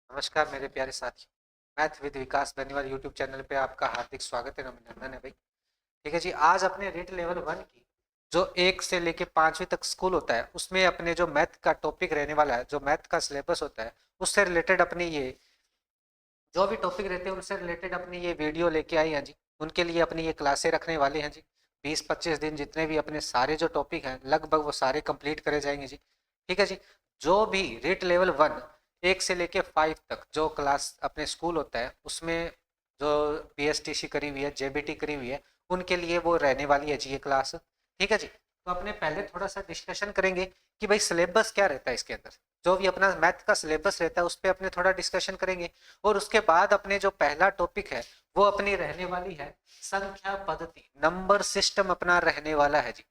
नमस्कार मेरे प्यारे साथी। Math with Vikas Baniwal YouTube channel पे आपका हार्दिक स्वागत है, अभिनंदन है भाई। ठीक है जी, आज अपने रीट लेवल 1 की जो 1 से लेके 5वीं तक स्कूल होता है उसमें अपने जो मैथ का टॉपिक रहने वाला है, जो मैथ का सिलेबस होता है उससे रिलेटेड अपनी ये जो भी टॉपिक रहते हैं उनसे रिलेटेड अपनी ये वीडियो लेके आई हैं जी। उनके लिए अपनी ये क्लासें रखने वाले हैं जी। 20-25 दिन जितने भी अपने सारे जो टॉपिक हैं लगभग वो सारे कंप्लीट करे जाएंगे जी। ठीक है जी। जो भी रेट लेवल 1 1 से लेके 5 तक जो क्लास अपने स्कूल होता है उसमें जो पीएसटीसी करी हुई है, जेबीटी करी हुई है, उनके लिए वो रहने वाली है जी ये क्लास। ठीक है जी। तो अपने पहले थोड़ा सा डिस्कशन करेंगे कि भाई सिलेबस क्या रहता है इसके अंदर। जो भी अपना मैथ का सिलेबस रहता है उस पर अपने थोड़ा डिस्कशन करेंगे। और उसके बाद अपने जो पहला टॉपिक है वो अपनी रहने वाली है संख्या पद्धति, नंबर सिस्टम अपना रहने वाला है जी।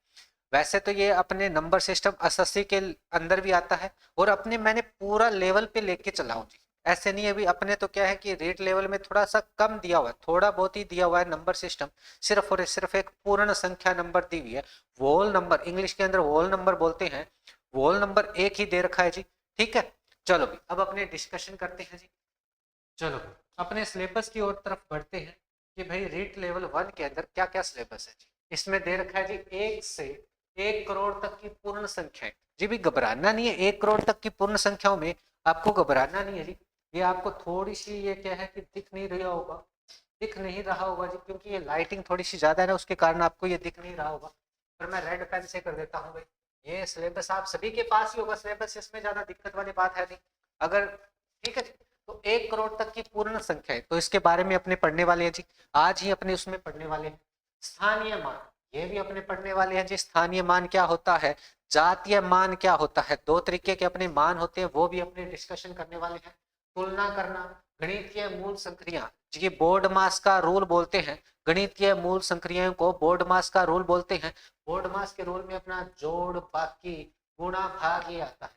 वैसे तो ये अपने नंबर सिस्टम एसएससी के अंदर भी आता है और अपने मैंने पूरा लेवल पे लेके चला हूँ जी। ऐसे नहीं है, अभी अपने तो क्या है कि रेट लेवल में थोड़ा सा कम दिया हुआ है, थोड़ा बहुत ही दिया हुआ है नंबर सिस्टम। सिर्फ और सिर्फ एक पूर्ण संख्या नंबर दी हुई है, वोल नंबर, इंग्लिश के अंदर वोल नंबर बोलते हैं। वोल नंबर एक ही दे रखा है जी। ठीक है, चलो भी अब अपने डिस्कशन करते हैं जी। चलो अपने सिलेबस की ओर तरफ बढ़ते हैं कि भाई रीट लेवल 1 के अंदर क्या क्या सिलेबस है जी। इसमें दे रखा है जी 1 से 1 करोड़ तक की पूर्ण संख्याएं। जी भी घबराना नहीं है, 1 करोड़ तक की पूर्ण संख्याओं में आपको घबराना नहीं है जी। ये आपको थोड़ी सी ये क्या है कि दिख नहीं रहा होगा जी, क्योंकि ये लाइटिंग थोड़ी सी ज्यादा है ना, उसके कारण आपको ये दिख नहीं रहा होगा। पर मैं रेड पेन से कर देता हूँ भाई। ये सिलेबस आप सभी के पास ही होगा सिलेबस, इसमें ज्यादा दिक्कत वाली बात है नहीं। अगर ठीक है जी। तो 1 करोड़ तक की पूर्ण संख्या है तो इसके बारे में अपने पढ़ने वाले हैं जी। आज ही अपने उसमें पढ़ने वाले हैं। स्थानीय मान, ये भी अपने पढ़ने वाले हैं जी। स्थानीय मान क्या होता है, जातीय मान क्या होता है, दो तरीके के अपने मान होते हैं, वो भी अपने डिस्कशन करने वाले हैं। तुलना करना, गणितीय मूल संक्रिया, ये बोर्ड मास का रूल बोलते हैं। गणितीय मूल संक्रियाओं को बोर्ड मास का रूल बोलते हैं। बोर्ड मास के रूल में अपना जोड़, बाकी, गुणा, भाग ये आता है।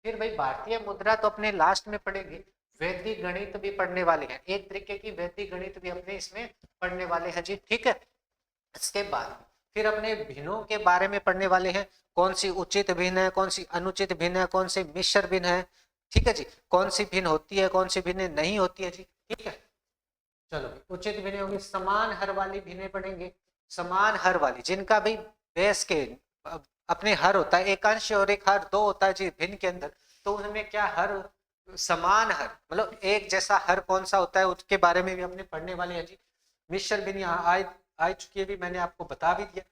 फिर भाई भारतीय मुद्रा तो अपने लास्ट में पढ़ेंगे। वैदिक गणित भी पढ़ने वाले हैं, एक तरीके की वैदिक गणित भी अपने इसमें पढ़ने वाले हैं जी। ठीक है, इसके बाद फिर अपने भिन्नों के बारे में पढ़ने वाले हैं। कौन सी उचित भिन्न है, कौन सी अनुचित भिन्न है, कौन सी मिश्र भिन्न है। ठीक है जी, कौन सी भिन्न होती है, कौन सी भिन्न नहीं होती है जी। ठीक है, चलो उचित भिन्न होगी। समान हर वाली भिन्न पढ़ेंगे। समान हर वाली जिनका भी बेस के अपने हर होता है, एक अंश और एक हर दो होता है जी भिन्न के अंदर। तो उनमें क्या हर, समान हर मतलब एक जैसा हर कौन सा होता है उसके बारे में भी अपने पढ़ने वाले हैं जी। मिश्र भिन्न यहाँ आ चुकी है भी, मैंने आपको बता भी दिया।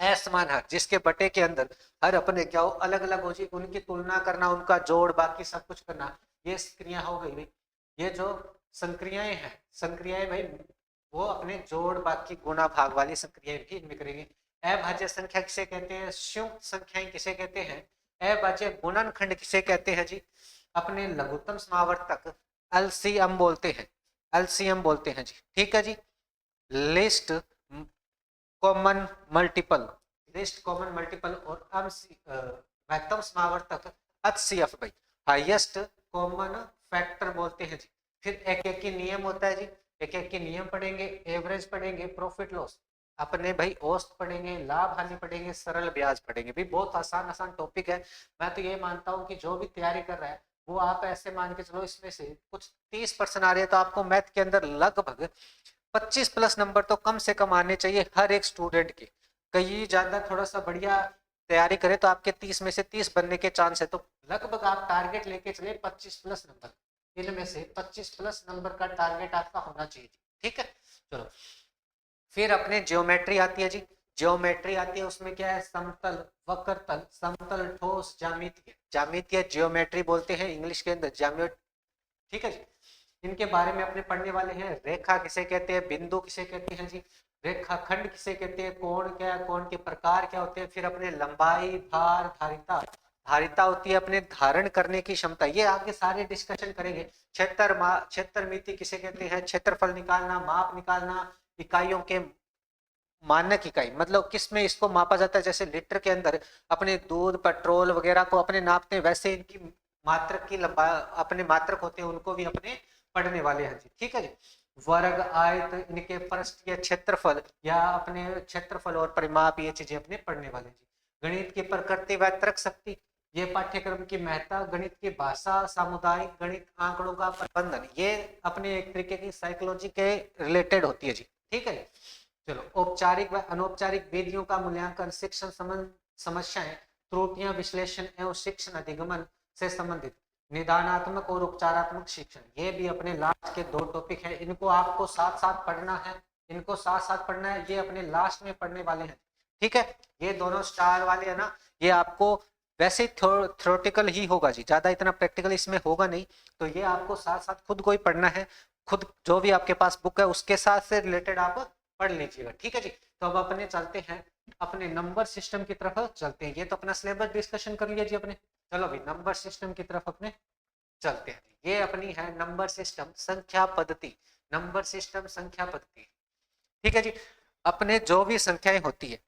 असमान हर जिसके बटे के अंदर हर अपने क्या हो, अलग अलग हो जी, उनकी तुलना करना, उनका जोड़, बाकी सब कुछ करना, ये क्रिया हो गई भाई। ये जो संक्रियाएं हैं, संक्रियाएं भाई वो अपने जोड़, बाकी, गुणा, भाग वाली संक्रियाएं भी इनमें करेंगे। अभाज्य संख्या किसे कहते हैं, संयुक्त संख्याएं किसे कहते हैं, अभाज्य गुणनखंड किसे कहते हैं जी। अपने लघुत्तम समावर्तक एलसीएम बोलते हैं, एलसीएम बोलते हैं जी। ठीक है जी। List common multiple, list common multiple और महत्तम समावर्तक एचसीएफ भाई, हाईएस्ट कॉमन फैक्टर बोलते हैं जी। फिर एक एक की नियम होता है जी, एक एक की नियम पढ़ेंगे, एवरेज पढ़ेंगे, प्रॉफिट लॉस अपने भाई, औसत पढ़ेंगे, लाभ हानि पढ़ेंगे, सरल ब्याज पढ़ेंगे भाई। बहुत आसान आसान टॉपिक है। मैं तो ये मानता हूँ कि जो भी तैयारी कर रहा है वो आप ऐसे मान के चलो इसमें से कुछ 30% आ रही है तो आपको मैथ के अंदर लगभग 25+ नंबर तो कम से कम आने चाहिए हर एक स्टूडेंट के। कहीं ज्यादा थोड़ा सा बढ़िया तैयारी करें तो आपके 30 में से 30 बनने के चांस है। तो लगभग आप टारगेट लेके चले 25+ नंबर, इनमें से 25+ नंबर का टारगेट आपका होना चाहिए। ठीक है, चलो फिर अपने ज्योमेट्री आती है जी। ज्योमेट्री आती है, उसमें क्या है, समतल, वक्रतल, समतल, ठोस, ज्यामितीय, ज्यामितीय ज्योमेट्री बोलते हैं इंग्लिश के अंदर ज्यामिति। ठीक है जी। इनके बारे में अपने पढ़ने वाले हैं। रेखा किसे कहते हैं, बिंदु किसे कहते हैं जी, रेखा खंड किसे कहते हैं, कोण क्या है, कोण के प्रकार क्या होते हैं। फिर अपने लंबाई, भार, धारिता, धारिता होती है अपने धारण करने की क्षमता, ये आगे सारे डिस्कशन करेंगे। क्षेत्र मिति किसे कहते हैं, क्षेत्रफल निकालना, माप निकालना, इकाइयों के मानक इकाई मतलब किस में इसको मापा जाता है, जैसे लीटर के अंदर अपने दूध, पेट्रोल वगैरह को अपने नापते हैं, वैसे इनकी मात्रक की लंबा अपने मात्रक होते हैं, उनको भी अपने पढ़ने वाले हैं जी। ठीक है जी। वर्ग, आयत, इनके पृष्ठ या क्षेत्रफल या अपने क्षेत्रफल और परिमाप, ये चीजें अपने पढ़ने वाले जी। गणित की प्रकृति व तर्क शक्ति, ये पाठ्यक्रम की महत्ता, गणित की भाषा, सामुदायिक गणित, आंकड़ों का प्रबंधन, ये अपने एक तरीके की साइकोलॉजी के रिलेटेड होती है जी। ठीक है, चलो औपचारिक व अनौपचारिक विधियों का मूल्यांकन, शिक्षण समस्याएं, त्रुटियां, विश्लेषण एवं शिक्षण अधिगमन से संबंधित, निदानात्मक और उपचारात्मक शिक्षण, ये भी अपने लास्ट के 2 टॉपिक है। इनको आपको साथ साथ पढ़ना है, इनको साथ साथ पढ़ना है, ये अपने लास्ट में पढ़ने वाले हैं। ठीक है, ये दोनों स्टार वाले है ना, ये आपको वैसे थ्योरेटिकल ही होगा जी, ज्यादा इतना प्रैक्टिकल इसमें होगा नहीं, तो ये आपको साथ साथ खुद को ही पढ़ना है, खुद जो भी आपके पास बुक है उसके साथ से रिलेटेड आप पढ़ लीजिएगा। ठीक है जी, तो अब अपने चलते हैं अपने नंबर सिस्टम की तरफ चलते हैं। ये तो अपना सिलेबस डिस्कशन कर लिया जी अपने, चलो भाई नंबर सिस्टम की तरफ अपने चलते हैं। ये अपनी है नंबर सिस्टम संख्या पद्धति, नंबर सिस्टम संख्या पद्धति। ठीक है जी, अपने जो भी संख्याएं होती है,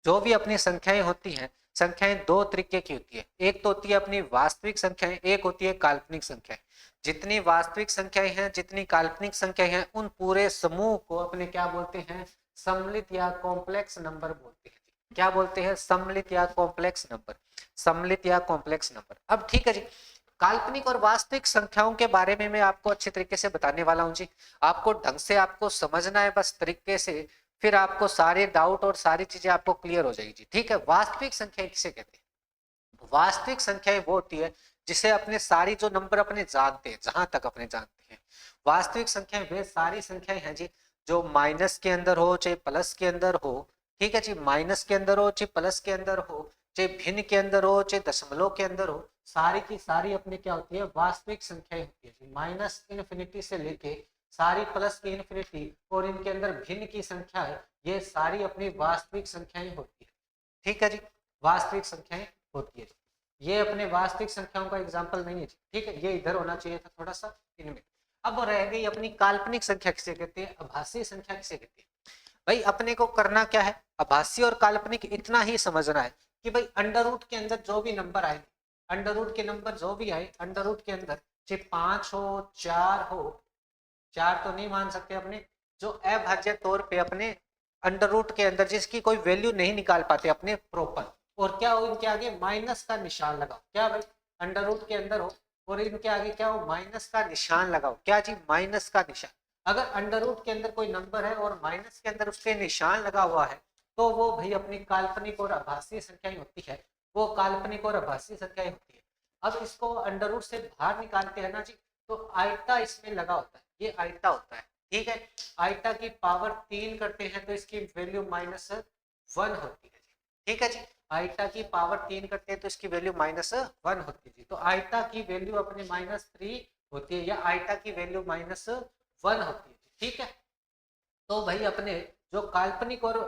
जो भी अपनी संख्याएं होती हैं, संख्याएं 2 तरीके की होती है। एक तो होती है अपनी वास्तविक संख्याएं, एक होती है काल्पनिक संख्याएं। जितनी वास्तविक संख्याएं हैं, जितनी काल्पनिक संख्याएं हैं, उन पूरे समूह को अपने क्या बोलते हैं, सम्मिलित या कॉम्प्लेक्स नंबर बोलते हैं। क्या बोलते हैं, सम्मिलित या कॉम्प्लेक्स नंबर, सम्मिलित या कॉम्प्लेक्स नंबर। अब ठीक है जी, काल्पनिक और वास्तविक संख्याओं के बारे में मैं आपको अच्छे तरीके से बताने वाला हूं जी। आपको ढंग से आपको समझना है बस तरीके से, फिर आपको सारे डाउट और सारी चीजें आपको क्लियर हो जाएगी जी। ठीक है, वास्तविक संख्या किसे कहते हैं, वास्तविक संख्याएं वो होती है जिसे अपने सारी जो नंबर अपने जानते हैं, जहां तक अपने जानते हैं, वास्तविक संख्याएं वे सारी संख्याएं हैं जी जो माइनस के अंदर हो चाहे प्लस के अंदर हो। ठीक है जी, माइनस के अंदर हो चाहे प्लस के अंदर हो, चाहे भिन्न के अंदर हो चाहे दशमलव के अंदर हो, सारी की सारी अपनी क्या होती है, वास्तविक संख्याएं होती है। माइनस इन्फिनिटी से लेके सारी प्लस की इन्फिनिटी और इनके अंदर भिन्न की संख्या है, ये सारी अपनी वास्तविक संख्याएं होती है। ठीक है जी, वास्तविक संख्याएं होती है। ये अपने वास्तविक संख्याओं का एग्जाम्पल नहीं है। ठीक है, ये इधर होना चाहिए था थोड़ा सा इनमें। अब रह गई अपनी काल्पनिक संख्या किसे कहते हैं, आभासी संख्या किसे कहते हैं। भाई अपने को करना क्या है, आभासी और काल्पनिक इतना ही समझना है कि भाई अंडर रूट के अंदर जो भी नंबर आए, अंडर रूट के नंबर जो भी आए, अंडर रूट के अंदर चाहे 5 हो 4 हो, 4 तो नहीं मान सकते अपने, जो अभाज्य तौर पे अपने अंडर रूट के अंदर जिसकी कोई वैल्यू नहीं निकाल पाते अपने प्रॉपर, और क्या हो इनके आगे माइनस का निशान लगाओ। क्या भाई, अंडर रूट के अंदर हो और इनके आगे क्या हो, माइनस का निशान लगाओ। क्या जी, माइनस का निशान। अगर अंडर रूट के अंदर कोई नंबर है और माइनस के अंदर उसके निशान लगा हुआ है, तो वो भाई अपनी काल्पनिक और आभासी संख्याएं होती है, वो काल्पनिक और आभासी संख्याएं होती है। अब इसको अंडर रूट से बाहर निकालते हैं ना जी, तो आइटा इसमें लगा होता है, ये आइटा होता है। ठीक है, आइटा की पावर 3 करते हैं तो इसकी वैल्यू -1 होती है। ठीक है जी, आइटा की पावर 3 करते हैं तो इसकी वैल्यू -1 होती है। तो आइटा की वैल्यू अपने -3 होती है, या आइटा की वैल्यू -1 होती है। ठीक है, तो भाई अपने जो काल्पनिक और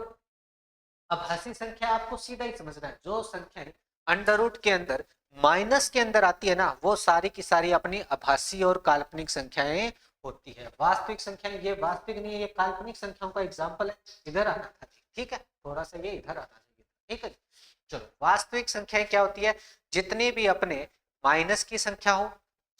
आभासी संख्या आपको सीधा ही समझना है, जो संख्या अंडर रूट के अंदर माइनस के अंदर आती है ना, वो सारी की सारी अपनी आभासी और काल्पनिक संख्याएं होती है। वास्तविक संख्याएं ये वास्तविक नहीं है, ये काल्पनिक संख्याओं का एग्जाम्पल है, इधर आना था। ठीक है, थोड़ा सा ये इधर आना चाहिए। ठीक है, चलो वास्तविक संख्याएं क्या होती है, जितनी भी अपने माइनस की संख्या हो,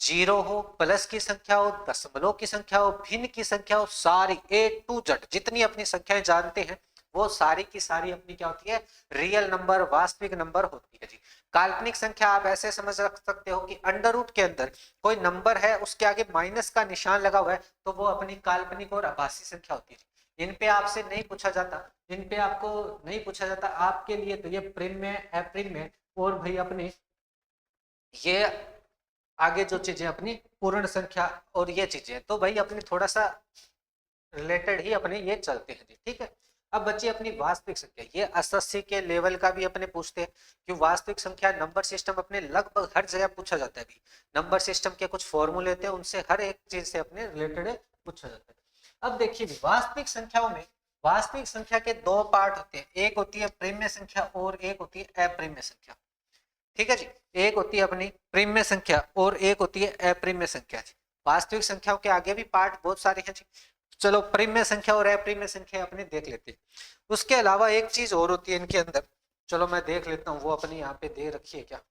जीरो हो, प्लस की संख्या हो, दशमलव की संख्या हो, भिन्न की संख्या हो, सारी A to Z जितनी अपनी संख्याएं जानते हैं, वो सारी की सारी अपनी क्या होती है, रियल नंबर, वास्तविक नंबर होती है जी। काल्पनिक संख्या आप ऐसे समझ सकते हो कि अंडर रूट के अंदर कोई नंबर है, उसके आगे माइनस का निशान लगा हुआ है, तो वो अपनी काल्पनिक और आभासी संख्या होती है। इन पे आपसे नहीं पूछा जाता, इन पे आपको नहीं पूछा जाता, आपके लिए तो ये प्रिम में, एप्रिल में, और भाई अपने ये आगे जो चीजें अपनी पूर्ण संख्या और ये चीजें, तो भाई अपने थोड़ा सा रिलेटेड ही अपने ये चलते हैं जी। ठीक है, अब बच्चे अपनी वास्तविक संख्या, ये एसएससी के लेवल का भी अपने पूछते हैं कि वास्तविक संख्या नंबर सिस्टम अपने लगभग हर जगह पूछा जाता है। भी नंबर सिस्टम के कुछ फॉर्मूले होते हैं, उनसे हर एक चीज से अपने रिलेटेड पूछा जाता है। अब देखिए वास्तविक संख्याओं में, वास्तविक संख्या के 2 पार्ट होते हैं, एक होती है प्रिम्य संख्या और एक होती है अप्रिम्य संख्या। ठीक है जी, एक होती है अपनी प्रिम्य संख्या और एक होती है अप्रिम्य संख्या जी। वास्तविक संख्याओं के आगे भी पार्ट बहुत सारे हैं जी, चलो प्रिम्य संख्या और अप्रिम्य संख्या अपने देख लेते हैं। उसके अलावा एक चीज और होती है इनके अंदर, चलो मैं देख लेता हूँ वो अपनी यहाँ पे दे रखी है क्या।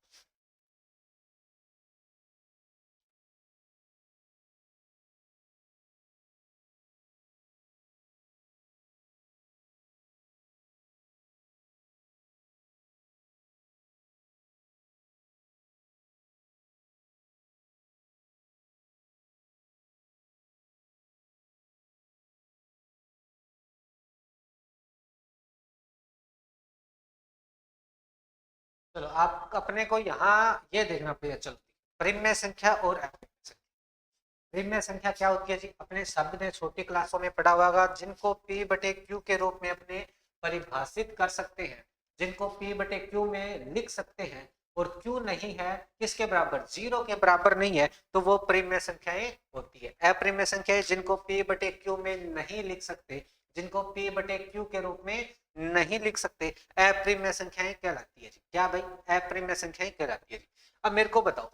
चलो आप अपने को यहाँ ये देखना पड़ेगा। चलो परिमेय संख्या और अप्रिमेय संख्या। परिमेय संख्या क्या होती है जी? अपने शब्द ने छोटी क्लासों में पढ़ा होगा, जिनको p बटे q के रूप में अपने परिभाषित कर सकते हैं, जिनको p बटे q में लिख सकते हैं, और q नहीं है किसके बराबर? 0 के बराबर नहीं है, तो वो परिमेय संख्याएं होती है। अपरिमेय संख्याएं जिनको p बटे q में नहीं लिख सकते, जिनको p बटे q के रूप में नहीं लिख सकते, अपरिमेय संख्याएं कहलाती है जी। क्या भाई? अपरिमेय संख्याएं कहलाती है जी। अब मेरे को बताओ,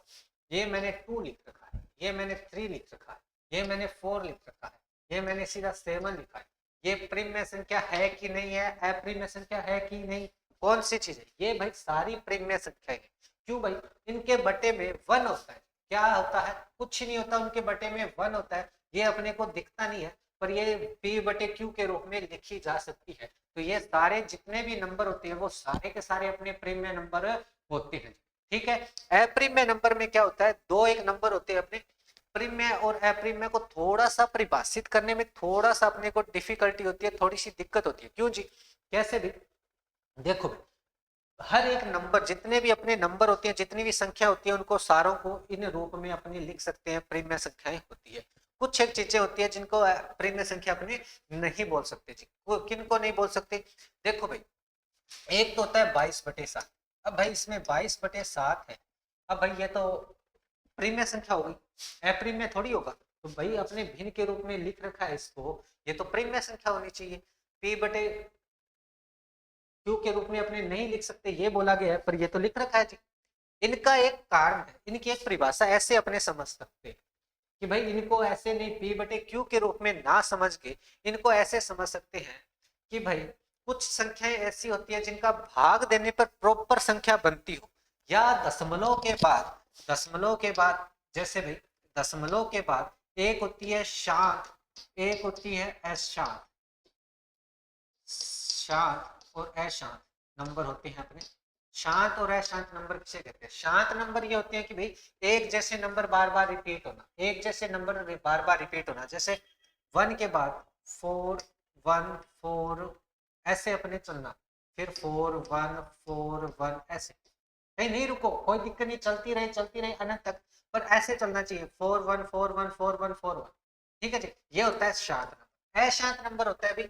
ये मैंने 2 लिख रखा है, ये मैंने 3 लिख रखा है, ये मैंने 4 लिख रखा है, ये मैंने सीधा 7 लिखा है, ये परिमेय संख्या है कि नहीं है? अपरिमेय संख्या है कि नहीं? कौन सी चीज है ये? भाई सारी परिमेय संख्याएं है। क्यों भाई? इनके बटे में 1 होता है। क्या होता है? कुछ नहीं होता, उनके बटे में 1 होता है। ये अपने को दिखता नहीं है, पर ये p बटे q के रूप में लिखी जा सकती है। तो ये सारे जितने भी नंबर होते हैं वो सारे के सारे अपने परिमेय नंबर होते हैं। ठीक है। अपरिमेय नंबर में क्या होता है? दो एक नंबर होते हैं अपने। परिमेय और अपरिमेय को थोड़ा सा परिभाषित करने में थोड़ा सा अपने को डिफिकल्टी होती है, थोड़ी सी दिक्कत होती है। क्यों जी? कैसे भी? देखो भाई, हर एक नंबर, जितने भी अपने नंबर होते हैं, जितनी भी संख्या होती है, उनको सारों को इन रूप में अपने लिख सकते हैं, परिमेय संख्याएं होती है। कुछ एक चीजें होती है जिनको परिमेय संख्या अपने नहीं बोल सकते जी। किन को नहीं बोल सकते? देखो भाई, एक तो होता है 22/7। अब भाई इसमें 22/7 है। अब भाई ये तो परिमेय संख्या हो गई, अपरिमेय थोड़ी होगा। तो भाई अपने भिन्न के रूप में लिख रखा है इसको, ये तो परिमेय संख्या होनी चाहिए। p बटे q के रूप में अपने नहीं लिख सकते ये बोला गया है, पर ये तो लिख रखा है जी। इनका एक कारण है, इनकी एक परिभाषा ऐसे अपने समझ सकते हैं कि भाई इनको ऐसे नहीं p बटे q के रूप में ना समझ के इनको ऐसे समझ सकते हैं कि भाई कुछ संख्याएं ऐसी होती है जिनका भाग देने पर प्रॉपर संख्या बनती हो, या दशमलव के बाद जैसे भाई दशमलव के बाद एक होती है शांत, एक होती है अशांत। शांत और अशांत नंबर होते हैं अपने। शांत और अशांत नंबर किसे कहते हैं? शांत नंबर ये होते हैं कि भाई एक जैसे नंबर बार बार रिपीट होना, एक जैसे नंबर बार बार रिपीट होना। जैसे 1 के बाद 4 1 4 ऐसे अपने चलना, फिर 4 1 4 1 ऐसे। नहीं नहीं रुको, कोई दिक्कत नहीं, चलती रहे अनंत तक, पर ऐसे चलना चाहिए 4 1 4 1 4 1 4 1। ठीक है जी, ये होता है शांत नंबर। अशांत नंबर होता है भाई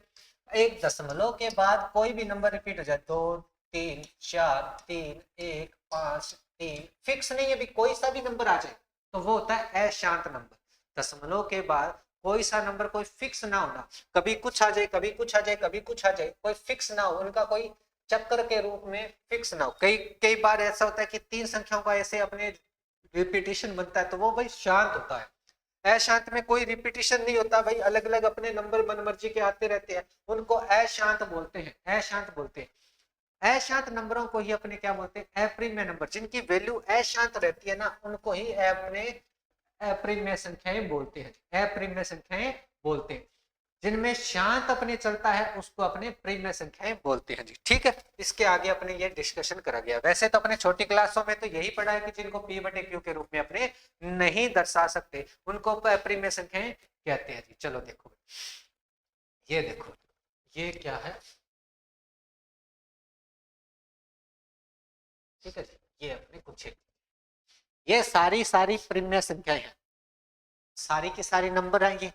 एक दशमलव के बाद कोई भी नंबर रिपीट हो जाए, 2 3 4 3 1 5 3, फिक्स नहीं है भी, कोई सा भी नंबर आ जाए तो वो होता है अशांत नंबर। दशमलव के बाद कोई सा नंबर कोई फिक्स ना होना, कभी कुछ आ जाए, कभी कुछ आ जाए, कभी कुछ आ जाए, कोई फिक्स ना हो, उनका कोई चक्कर के रूप में फिक्स ना हो। कई कई बार ऐसा होता है कि 3 संख्याओं का ऐसे अपने रिपीटिशन बनता है, तो वो भाई शांत होता है। अशांत में कोई रिपीटिशन नहीं होता भाई, अलग अलग अपने नंबर मनमर्जी के आते रहते हैं, उनको अशांत बोलते हैं, अशांत बोलते हैं। अशांत नंबरों को ही अपने क्या बोलते हैं? अपरिमेय नंबर। जिनकी वैल्यू अशांत रहती है ना, उनको ही अपने अपरिमेय संख्याएं बोलते हैं, अपरिमेय संख्याएं बोलते हैं। जिनमें शांत अपने चलता है उसको अपने परिमेय संख्याएं बोलते हैं जी। ठीक है, इसके आगे अपने ये डिस्कशन करा गया। वैसे तो अपने छोटी क्लासों में तो यही पढ़ा है कि जिनको p बटे q के रूप में अपने नहीं दर्शा सकते उनको परिमेय संख्याएं कहते हैं जी। चलो देखो, ये देखो, ये क्या है? ठीक है जी, ये अपने कुछ ये सारी परिमेय संख्याएं हैं, सारी की सारी नंबर है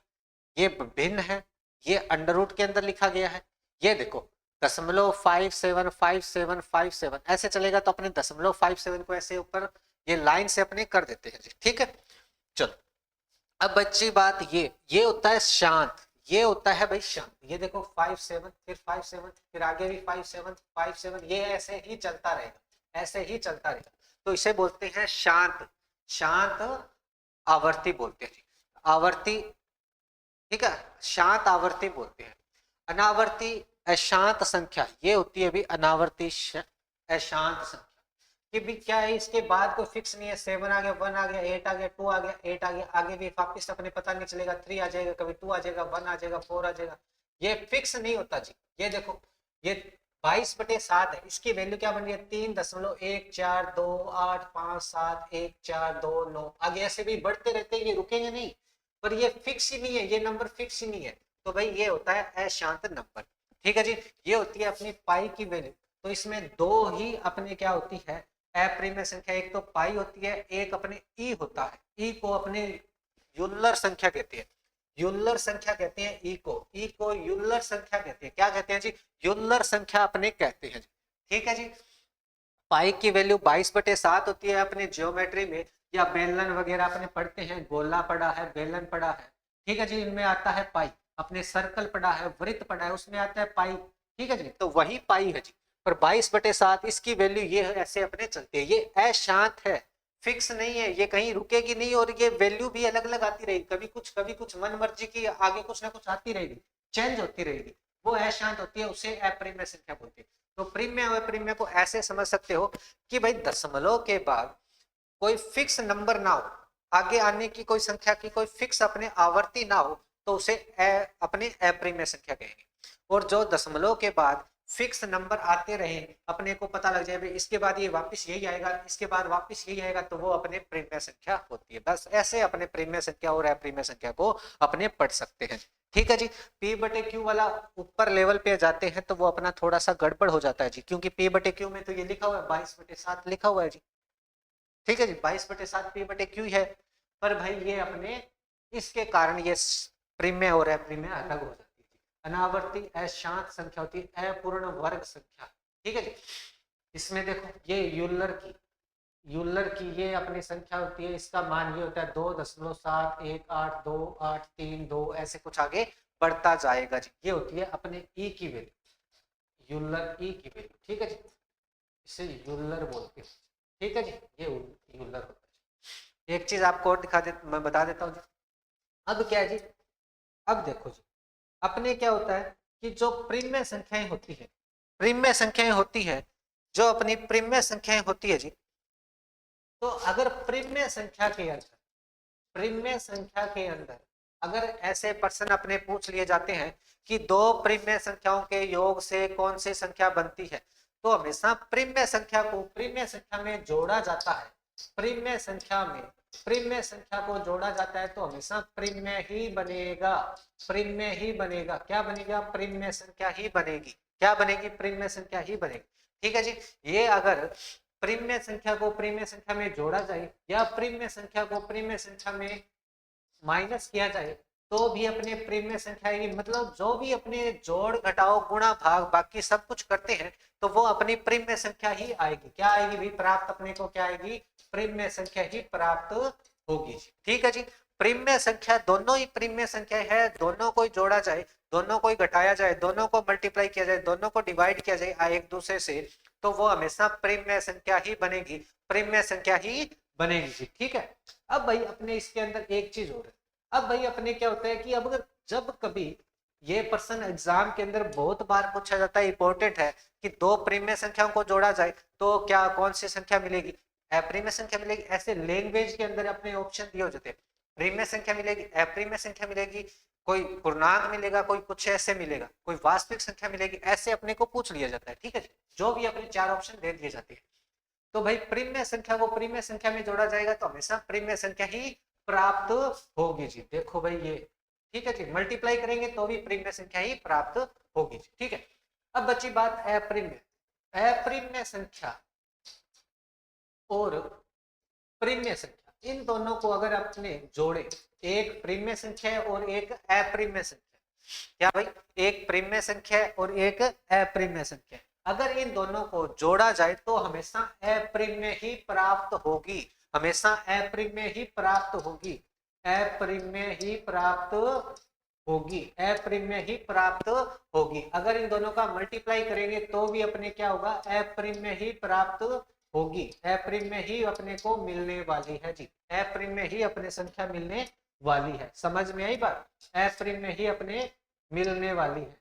ये भिन्न है, ये अंडर रूट के अंदर लिखा गया है। ये देखो दशमलव 575757 ऐसे चलेगा, तो अपने दशमलव 57 को ऐसे ऊपर ये लाइन से अपने कर देते हैं जी। ठीक है, चलो अब बच्ची बात, ये होता है शांत, ये होता है भाई शांत। ये देखो 57 फिर 57 फिर आगे भी 57 57, ये ऐसे ही चलता रहेगा, ऐसे ही चलता रहेगा, तो इसे बोलते हैं शांत, शांत आवर्ती बोलते हैं जी, आवर्ती। ठीक है, शांत आवर्ती बोलते हैं। अनावर्ती अशांत संख्या ये होती है भी अनावर्ती अशांत संख्या। कि भी क्या है, इसके बाद कोई फिक्स नहीं है, 7 आ गया, 1 आ गया, 8 आ गया, 2 आ गया, 8 आ गया, आगे भी वापिस अपने पता नहीं चलेगा, 3 आ जाएगा, कभी 2 आ जाएगा, 1 आ जाएगा, 4 आ जाएगा, ये फिक्स नहीं होता जी। ये देखो ये 22/7 है, इसकी वैल्यू क्या बन रही है? 3.1428571429, आगे ऐसे भी बढ़ते रहते हैं, ये रुकेंगे नहीं, पर ये फिक्स ही नहीं है, ये नंबर फिक्स ही नहीं है, तो भाई ये होता है अशांत नंबर। ठीक है जी, ये होती है अपनी पाई की वैल्यू। तो इसमें दो ही अपने क्या होती है अप्रिमेय संख्या, एक तो पाई होती है, एक अपने ई होता है। ई को अपने यूलर संख्या कहते हैं, यूलर संख्या कहते हैं ई को यूलर संख्या कहते हैं। क्या कहते हैं जी? यूलर संख्या अपने कहते हैं जी। ठीक है जी। पाई की वैल्यू 22/7 होती है अपने ज्योमेट्री में, या बेलन वगैरह अपने पढ़ते हैं, गोला पड़ा है, बेलन पड़ा है, ठीक है जी, इनमें आता है पाई। अपने सर्कल पड़ा है, वृत्त पड़ा है, उसमें आता है पाई, ठीक है जी, तो वही पाई है जी। पर 22/7 इसकी वैल्यू ये है, ऐसे अपने चलते हैं, ये अशांत है, फिक्स नहीं है, ये कहीं रुकेगी नहीं, और ये वैल्यू भी अलग अलग आती रहेगी, कभी कुछ मन मर्जी की आगे कुछ ना कुछ आती रहेगी, चेंज होती रहेगी, वो अशांत होती है, उसे अप्रिमेय संख्या बोलते हैं। तो प्रीमिय और अप्रिमेय को ऐसे समझ सकते हो कि भाई दशमलव के बाद कोई फिक्स नंबर ना हो, आगे आने की कोई संख्या की कोई फिक्स अपने आवर्ती ना हो, तो उसे अपने अप्रिमेय संख्या कहेंगे। और जो दशमलव के बाद फिक्स नंबर आते रहे, अपने को पता लग जाए भाई इसके बाद ये वापस यही आएगा, इसके बाद वापस यही आएगा, तो वो अपने प्रीमिय संख्या होती है। बस ऐसे अपने प्रीमिय संख्या और अप्रिमेय संख्या को अपने पढ़ सकते हैं। ठीक है जी। P/Q वाला ऊपर लेवल पे जाते हैं तो वो अपना थोड़ा सा गड़बड़ हो जाता है जी, क्योंकि P/Q में तो ये लिखा हुआ है 22/7 लिखा हुआ है जी। ठीक है जी, 22/7 P/Q है, पर भाई ये अपने इसके कारण ये प्रीमिय और अप्रिमेय अलग हो जाती है। अनावर्ती अशांत संख्या होती है, अपूर्ण वर्ग संख्या। ठीक है जी। इसमें देखो ये यूलर की ये अपनी संख्या होती है, इसका मान ये होता है 2.7182832 ऐसे कुछ आगे बढ़ता जाएगा जी। ये होती है अपने ई की वैल्यू, यूलर ई की वैल्यू। ठीक है जी, इसे यूलर बोलते हैं। ठीक है जी, ये यूलर होता है। एक चीज आपको और मैं बता देता हूँ जी। अब क्या है जी, अब देखो जी, अपने क्या होता है कि जो प्रीमिय संख्याएं होती है, प्रीमिय संख्याएं होती है, जो अपनी प्रीमिय संख्याएं होती है जी, तो अगर प्रीमिय संख्या के अंदर अगर ऐसे प्रश्न अपने पूछ लिए जाते हैं कि दो प्रीमिय संख्याओं के योग से कौन सी संख्या बनती है, तो हमेशा प्रीमिय संख्या को प्रीमिय संख्या में जोड़ा जाता है। प्रीमिय संख्या को जोड़ा जाता है तो हमेशा प्रीमिय ही बनेगा, प्रीमिय ही बनेगा। क्या बनेगा? प्रीमिय संख्या ही बनेगी। क्या बनेगी? प्रीमिय संख्या ही बनेगी। ठीक है जी। ये अगर प्रीमिय संख्या को प्रीमिय संख्या में जोड़ा जाए या प्रीमिय संख्या को प्रीमिय संख्या में माइनस किया जाए तो भी अपने प्रीमिय संख्या ही, मतलब जो भी अपने जोड़ घटाओ गुणा भाग बाकी सब कुछ करते हैं तो वो अपनी प्रीमिय संख्या ही आएगी। क्या आएगी भी? प्राप्त अपने को क्या आएगी? प्रीमिय संख्या ही प्राप्त होगी। ठीक है जी। प्रीमिय संख्या दोनों ही प्रीमिय संख्या है, दोनों को जोड़ा जाए, दोनों को घटाया जाए, दोनों को मल्टीप्लाई किया जाए, दोनों को डिवाइड किया जाए एक दूसरे से, तो वो हमेशा प्रीमिय संख्या ही बनेगी, प्रीमिय संख्या ही बनेगी जी। ठीक है। अब भाई अपने इसके अंदर एक चीज और है। अब भाई अपने क्या होता है कि अब अगर जब कभी ये प्रश्न एग्जाम के अंदर बहुत बार पूछा जाता है, इंपॉर्टेंट है कि दो प्रीमिय संख्याओं को जोड़ा जाए तो क्या कौन सी संख्या मिलेगी? अप्रीमिय संख्या मिलेगी। ऐसे लैंग्वेज के अंदर अपने ऑप्शन दिए हो जाते हैं, प्रीमिय संख्या मिलेगी, अप्रीमिय संख्या मिलेगी, कोई पूर्णांक मिलेगा, कोई कुछ ऐसे मिलेगा, कोई वास्तविक संख्या मिलेगी, ऐसे अपने को पूछ लिया जाता है। ठीक है, जो भी अपने चार ऑप्शन दे दिए जाते हैं। तो भाई प्रीमिय संख्या को प्रीमिय संख्या में जोड़ा जाएगा तो हमेशा प्रीमिय संख्या ही प्राप्त होगी जी। देखो भाई ये, ठीक है जी, मल्टीप्लाई करेंगे तो भी प्रीमिय संख्या ही प्राप्त होगी जी। ठीक है। अब बची बात अप्रीमिय, अप्रीमिय संख्या और प्रीमिय संख्या, इन दोनों को अगर आपने जोड़े, एक प्रीमिय संख्या है और एक अप्रीमिय संख्या, क्या भाई? एक प्रीमिय संख्या और एक अप्रीमिय संख्या, अगर इन दोनों को जोड़ा जाए तो हमेशा अप्रीमिय ही प्राप्त होगी, हमेशा अप्रीमिय ही प्राप्त होगी, अप्रीमिय ही प्राप्त होगी, अप्रीमिय ही प्राप्त होगी। अगर इन दोनों का मल्टीप्लाई करेंगे तो भी अपने क्या होगा? अप्रीमिय ही प्राप्त होगी, अप्रीमिय ही अपने को मिलने वाली है जी, अप्रीमिय ही अपने संख्या मिलने वाली है। समझ में आई बात? अप्रीमिय ही अपने मिलने वाली है।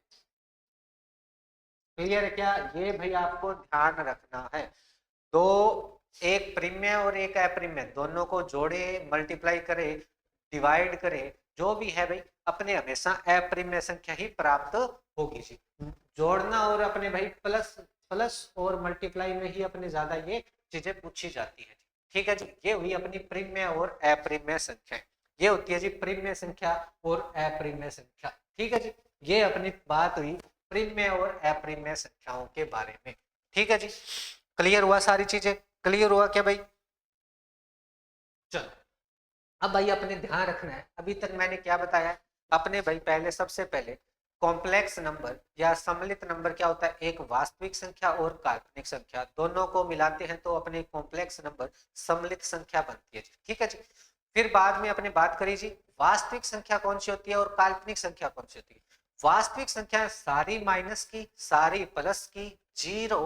क्लियर है क्या? ये भाई आपको ध्यान रखना है। तो एक प्रीमिय और एक अप्रीमिय दोनों को जोड़े, मल्टीप्लाई करे, डिवाइड करे, जो भी है भाई अपने हमेशा अप्रीमिय संख्या ही प्राप्त होगी जी। जोड़ना और अपने भाई प्लस और मल्टीप्लाई में ही अपने ज्यादा ये चीजें पूछी जाती है। ठीक है जी। ये हुई अपनी प्रीमिय और अप्रीमिय संख्या, ये होती है जी प्रीमिय संख्या और अप्रीमिय संख्या। ठीक है जी। ये अपनी बात हुई प्रीमिय और अप्रीमिय संख्याओं के बारे में। ठीक है जी, क्लियर हुआ सारी चीजें, क्लियर हुआ क्या भाई? चलो अब भाई अपने ध्यान रखना है, अभी तक मैंने क्या बताया अपने भाई, पहले सबसे पहले कॉम्प्लेक्स नंबर या सम्मिलित नंबर क्या होता है, एक वास्तविक संख्या और काल्पनिक संख्या दोनों को मिलाते हैं तो अपने कॉम्प्लेक्स नंबर सम्मिलित संख्या बनती है जी, ठीक है जी। फिर बाद में अपने बात करी जी वास्तविक संख्या कौन सी होती है और काल्पनिक संख्या कौन सी होती है। वास्तविक संख्या सारी माइनस की, सारी प्लस की, जीरो,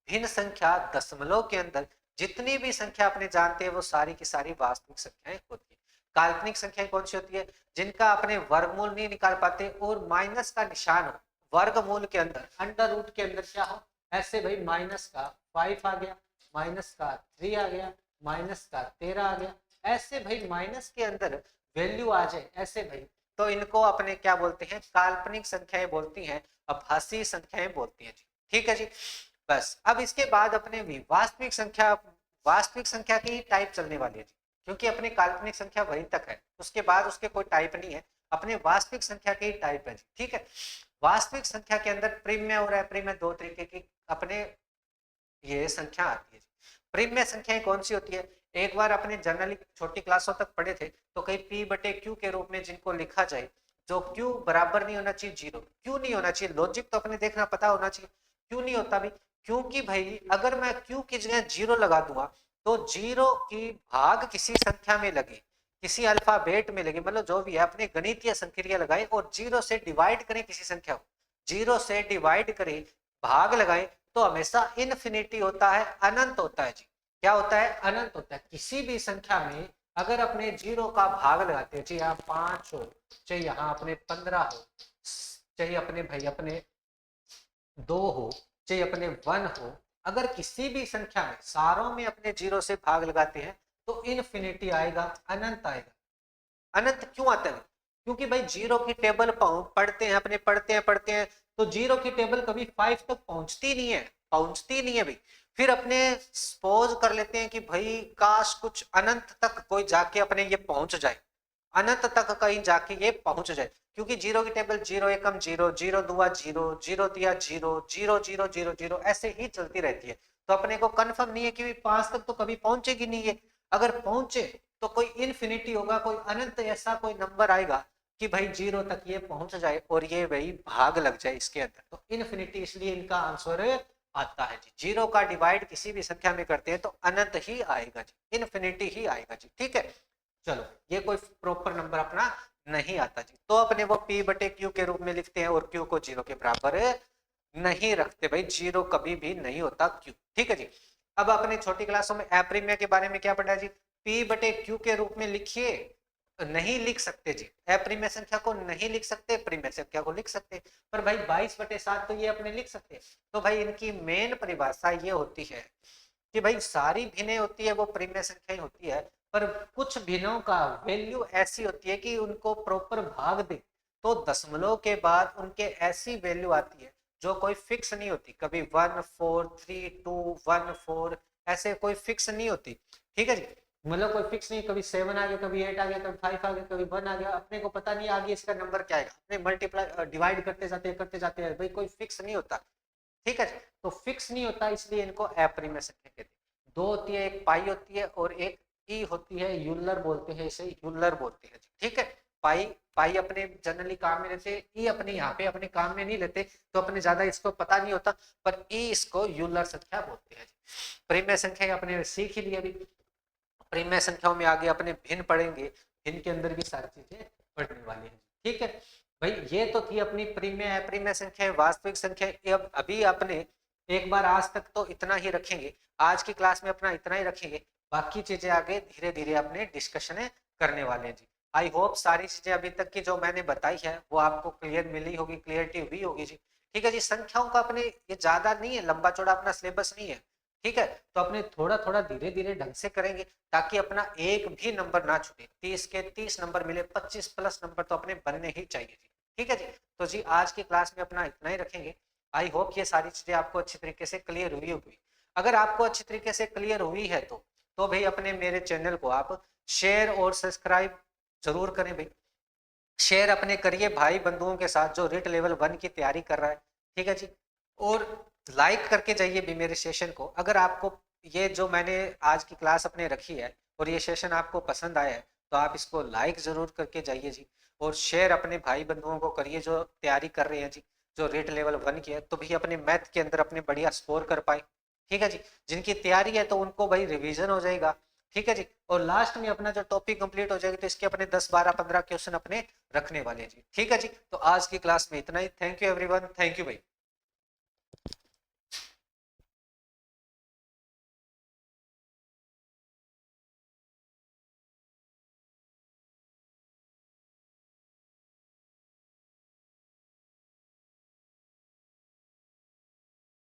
भिन्न संख्या, दशमलव के अंदर जितनी भी संख्या अपने जानते हैं वो सारी की सारी वास्तविक संख्याएं होती है। काल्पनिक संख्याएं कौन सी होती है, जिनका अपने वर्गमूल नहीं निकाल पाते और माइनस का निशान हो वर्गमूल के अंदर, अंडर रूट के अंदर क्या हो, ऐसे भाई माइनस का 5 आ गया, माइनस का 3 आ गया, माइनस का 13 आ गया, ऐसे भाई माइनस के अंदर वैल्यू आ जाए ऐसे भाई, तो इनको अपने क्या बोलते हैं, काल्पनिक संख्याएं बोलती हैं, आभासी संख्याएं बोलती हैं जी, ठीक है जी। बस अब इसके बाद अपने भी वास्तविक संख्या की टाइप चलने वाली है जी, क्योंकि अपनी काल्पनिक संख्या वही तक है, उसके बाद उसके कोई टाइप नहीं है, अपने वास्तविक संख्या की टाइप है जी, ठीक है। वास्तविक संख्या के अंदर प्रिम्य और अप्रिम्य दो तरीके की अपने ये संख्या आती है। प्रिम्य संख्याएं कौन सी होती है, एक बार अपने जनरली छोटी क्लासों तक पढ़े थे तो कहीं पी बटे क्यू के रूप में जिनको लिखा जाए, जो क्यू बराबर नहीं होना चाहिए जीरो, क्यों नहीं होना चाहिए, लॉजिक तो अपने देखना पता होना चाहिए, क्यों नहीं होता भी, क्योंकि भाई अगर मैं क्यू की जगह जीरो लगा दूंगा तो जीरो की भाग किसी संख्या में लगे, किसी अल्फाबेट में लगे, मतलब जो भी है अपने गणितीय संक्रिया लगाए और जीरो से डिवाइड करें किसी संख्या को, जीरो से डिवाइड करें, भाग लगाए तो हमेशा इनफिनिटी होता है, अनंत होता है जी, क्या होता है, अनंत होता है। किसी भी संख्या में अगर अपने जीरो का भाग लगाते हैं, चाहे यहाँ 5 हो, चाहे यहाँ अपने 15 हो, चाहे अपने भाई अपने 2 हो, चाहे अपने 1 हो, अगर किसी भी संख्या में सारों में अपने जीरो से भाग लगाते हैं तो इनफिनिटी आएगा, अनंत आएगा। अनंत क्यों आता है, क्योंकि भाई जीरो की टेबल पढ़ते हैं अपने, पढ़ते हैं तो जीरो की टेबल कभी 5 तक पहुंचती नहीं है भाई। फिर अपने सपोज कर लेते हैं कि भाई काश कुछ अनंत तक कोई जाके अपने ये पहुंच जाए, अनंत तक कहीं जाके ये पहुंच जाए, क्योंकि जीरो की टेबल जीरो एकम जीरो, जीरो दुआ जीरो, जीरो दिया zero, zero zero zero zero ऐसे ही चलती रहती है। तो अपने को कंफर्म नहीं है कि 5 तक तो कभी पहुंचेगी नहीं है, अगर पहुंचे तो कोई इन्फिनिटी होगा, कोई अनंत ऐसा कोई नंबर आएगा कि भाई जीरो तक ये पहुंच जाए और ये वही भाग लग जाए इसके अंदर, तो इन्फिनिटी, इसलिए इनका आंसर आता है जी। जीरो का डिवाइड किसी भी संख्या में करते हैं तो अनंत ही आएगा जी, इन्फिनिटी ही आएगा जी, ठीक है। चलो ये कोई प्रॉपर नंबर अपना नहीं आता जी, तो अपने वो p बटे क्यू के रूप में लिखते हैं और क्यू को जीरो के बराबर नहीं रखते भाई, जीरो कभी भी नहीं होता क्यू, ठीक है जी। अब अपने छोटी क्लासों में अप्रिम्य के बारे में क्या पढ़ा जी, p बटे क्यू के रूप में लिखिए, नहीं लिख सकते जी, अप्रिम्य संख्या को नहीं लिख सकते, प्रिम्य संख्या को लिख सकते, पर भाई 22/7 तो ये अपने लिख सकते हैं। तो भाई इनकी मेन परिभाषा ये होती है कि भाई सारी भिन्नें होती है वो प्रिम्य संख्या होती है, पर कुछ भिन्नों का वैल्यू ऐसी होती है कि उनको प्रॉपर भाग दे तो दशमलव के बाद उनके ऐसी वैल्यू आती है जो कोई फिक्स नहीं होती, कभी 1 4 3 2 1 4 ऐसे कोई फिक्स नहीं होती, ठीक है जी। मतलब कोई फिक्स नहीं, कभी 7 आ गया, कभी 8 आ गया, कभी 5 आ गया, कभी 1 आ गया, अपने को पता नहीं आगे इसका नंबर क्या आएगा, अपने मल्टीप्लाई डिवाइड करते जाते हैं भाई, कोई फिक्स नहीं होता, ठीक है। तो फिक्स नहीं होता इसलिए इनको अप्रिम्य संख्या कहते हैं। दो होती है, एक पाई होती है और एक ई होती है, यूलर बोलते हैं इसे, यूलर बोलते हैं, ठीक है। पाई पाई अपने जनरली काम में लेते, ई अपने यहाँ पे अपने काम में नहीं लेते, तो अपने ज्यादा इसको पता नहीं होता, पर ई इसको यूलर संख्या बोलते हैं। प्रिम्य संख्या अपने सीख ही लिया अभी, प्रिम्य संख्याओं में आगे अपने भिन्न पढ़ेंगे, भिन्न के अंदर भी सारी चीजें पढ़ने वाली हैं, ठीक है भाई। ये तो थी अपनी प्रिम्य अप्रिम्य संख्या, वास्तविक संख्या। अब अभी अपने एक बार आज तक तो इतना ही रखेंगे, आज की क्लास में अपना इतना ही रखेंगे, बाकी चीजें आगे धीरे धीरे अपने डिस्कशन करने वाले हैं जी। आई होप सारी चीजें अभी तक की जो मैंने बताई है वो आपको क्लियर मिली होगी, क्लियरिटी हुई होगी जी, ठीक है जी। संख्याओं का अपने ये ज्यादा नहीं है, लंबा चौड़ा अपना सिलेबस नहीं है, ठीक है। तो अपने थोड़ा थोड़ा धीरे धीरे ढंग से करेंगे ताकि अपना एक भी नंबर ना छूटे, 30 के 30 नंबर मिले, 25 प्लस नंबर तो अपने बनने ही चाहिए जी, ठीक है जी। तो जी आज की क्लास में अपना इतना ही रखेंगे। आई होप ये सारी चीजें आपको अच्छी तरीके से क्लियर हुई होगी। अगर आपको अच्छी तरीके से क्लियर हुई है तो भाई अपने मेरे चैनल को आप शेयर और सब्सक्राइब जरूर करें भाई, शेयर अपने करिए भाई बंधुओं के साथ जो रिट लेवल 1 की तैयारी कर रहा है, ठीक है जी। और लाइक करके जाइए भी मेरे सेशन को। अगर आपको ये जो मैंने आज की क्लास अपने रखी है और ये सेशन आपको पसंद आया है तो आप इसको लाइक ज़रूर करके जाइए जी, और शेयर अपने भाई बंधुओं को करिए जो तैयारी कर रहे हैं जी, जो रेट लेवल 1 की है, तो भी अपने मैथ के अंदर अपने बढ़िया स्कोर कर पाए। ठीक है जी, जिनकी तैयारी है तो उनको भाई रिवीजन हो जाएगा। ठीक है जी, और लास्ट में अपना जो टॉपिक कंप्लीट हो जाएगा तो इसके अपने 10 12 15 क्वेश्चन अपने रखने वाले हैं जी। ठीक है जी, तो आज की क्लास में इतना ही। Thank you everyone, thank you भाई।